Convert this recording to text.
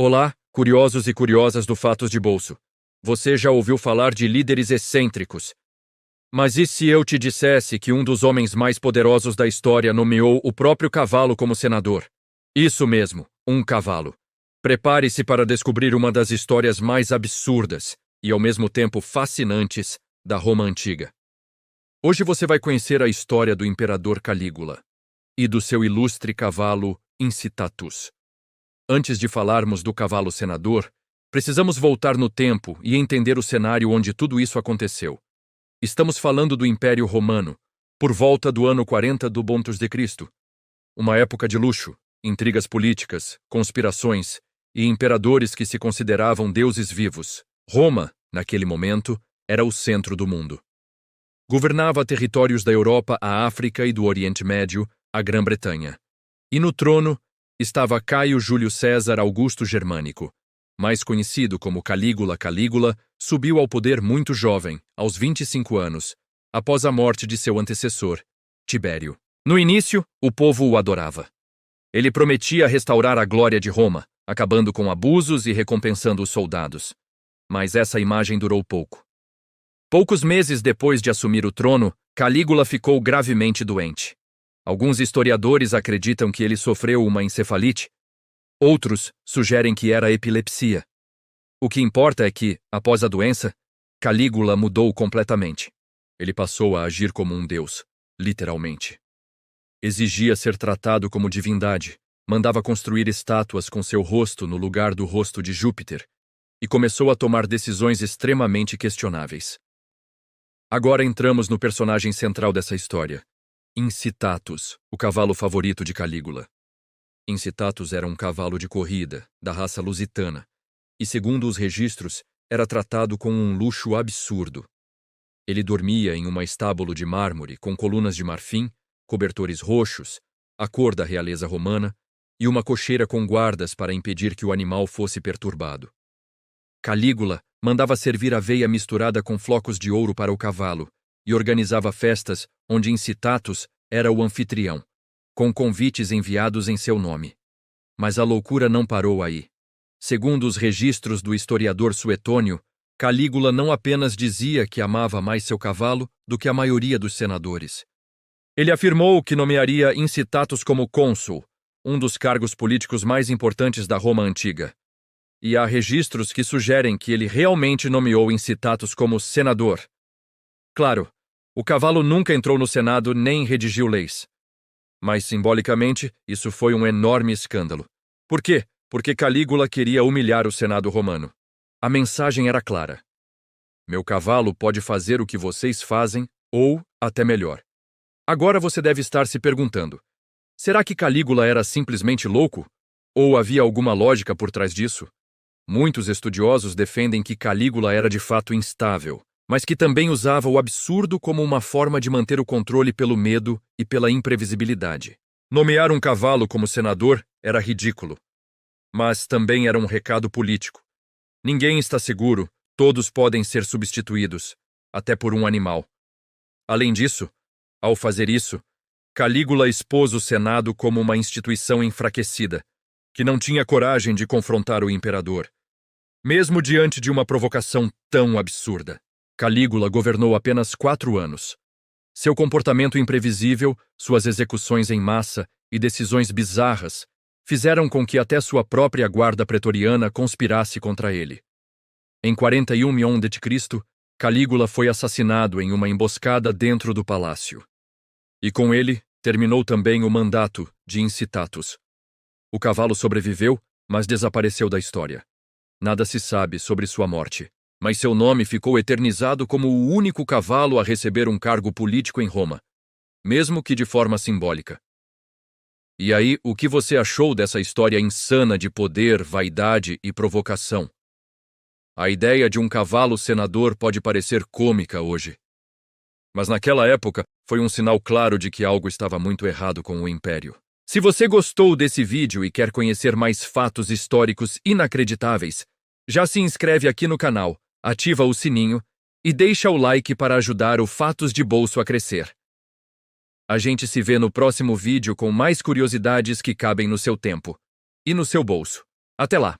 Olá, curiosos e curiosas do Fatos de Bolso. Você já ouviu falar de líderes excêntricos? Mas e se eu te dissesse que um dos homens mais poderosos da história nomeou o próprio cavalo como senador? Isso mesmo, um cavalo. Prepare-se para descobrir uma das histórias mais absurdas e ao mesmo tempo fascinantes da Roma Antiga. Hoje você vai conhecer a história do imperador Calígula e do seu ilustre cavalo Incitatus. Antes de falarmos do cavalo senador, precisamos voltar no tempo e entender o cenário onde tudo isso aconteceu. Estamos falando do Império Romano, por volta do ano 40 do Bontos de Cristo. Uma época de luxo, intrigas políticas, conspirações e imperadores que se consideravam deuses vivos. Roma, naquele momento, era o centro do mundo. Governava territórios da Europa à África e do Oriente Médio, a Grã-Bretanha. E no trono estava Caio Júlio César Augusto Germânico, mais conhecido como Calígula. Calígula subiu ao poder muito jovem, aos 25 anos, após a morte de seu antecessor, Tibério. No início, o povo o adorava. Ele prometia restaurar a glória de Roma, acabando com abusos e recompensando os soldados. Mas essa imagem durou pouco. Poucos meses depois de assumir o trono, Calígula ficou gravemente doente. Alguns historiadores acreditam que ele sofreu uma encefalite. Outros sugerem que era epilepsia. O que importa é que, após a doença, Calígula mudou completamente. Ele passou a agir como um deus, literalmente. Exigia ser tratado como divindade, mandava construir estátuas com seu rosto no lugar do rosto de Júpiter e começou a tomar decisões extremamente questionáveis. Agora entramos no personagem central dessa história. Incitatus, o cavalo favorito de Calígula. Incitatus era um cavalo de corrida, da raça lusitana, e segundo os registros, era tratado com um luxo absurdo. Ele dormia em um estábulo de mármore com colunas de marfim, cobertores roxos, a cor da realeza romana, e uma cocheira com guardas para impedir que o animal fosse perturbado. Calígula mandava servir aveia misturada com flocos de ouro para o cavalo, e organizava festas onde Incitatus era o anfitrião, com convites enviados em seu nome. Mas a loucura não parou aí. Segundo os registros do historiador Suetônio, Calígula não apenas dizia que amava mais seu cavalo do que a maioria dos senadores. Ele afirmou que nomearia Incitatus como cônsul, um dos cargos políticos mais importantes da Roma Antiga. E há registros que sugerem que ele realmente nomeou Incitatus como senador. Claro, o cavalo nunca entrou no Senado nem redigiu leis. Mas, simbolicamente, isso foi um enorme escândalo. Por quê? Porque Calígula queria humilhar o Senado romano. A mensagem era clara. Meu cavalo pode fazer o que vocês fazem, ou até melhor. Agora você deve estar se perguntando, será que Calígula era simplesmente louco? Ou havia alguma lógica por trás disso? Muitos estudiosos defendem que Calígula era de fato instável, mas que também usava o absurdo como uma forma de manter o controle pelo medo e pela imprevisibilidade. Nomear um cavalo como senador era ridículo, mas também era um recado político. Ninguém está seguro, todos podem ser substituídos, até por um animal. Além disso, ao fazer isso, Calígula expôs o Senado como uma instituição enfraquecida, que não tinha coragem de confrontar o imperador, mesmo diante de uma provocação tão absurda. Calígula governou apenas 4 anos. Seu comportamento imprevisível, suas execuções em massa e decisões bizarras fizeram com que até sua própria guarda pretoriana conspirasse contra ele. Em 41 a.C., Calígula foi assassinado em uma emboscada dentro do palácio. E com ele terminou também o mandato de Incitatus. O cavalo sobreviveu, mas desapareceu da história. Nada se sabe sobre sua morte, mas seu nome ficou eternizado como o único cavalo a receber um cargo político em Roma, mesmo que de forma simbólica. E aí, o que você achou dessa história insana de poder, vaidade e provocação? A ideia de um cavalo senador pode parecer cômica hoje. Mas naquela época, foi um sinal claro de que algo estava muito errado com o império. Se você gostou desse vídeo e quer conhecer mais fatos históricos inacreditáveis, já se inscreve aqui no canal, ativa o sininho e deixa o like para ajudar o Fatos de Bolso a crescer. A gente se vê no próximo vídeo com mais curiosidades que cabem no seu tempo e no seu bolso. Até lá!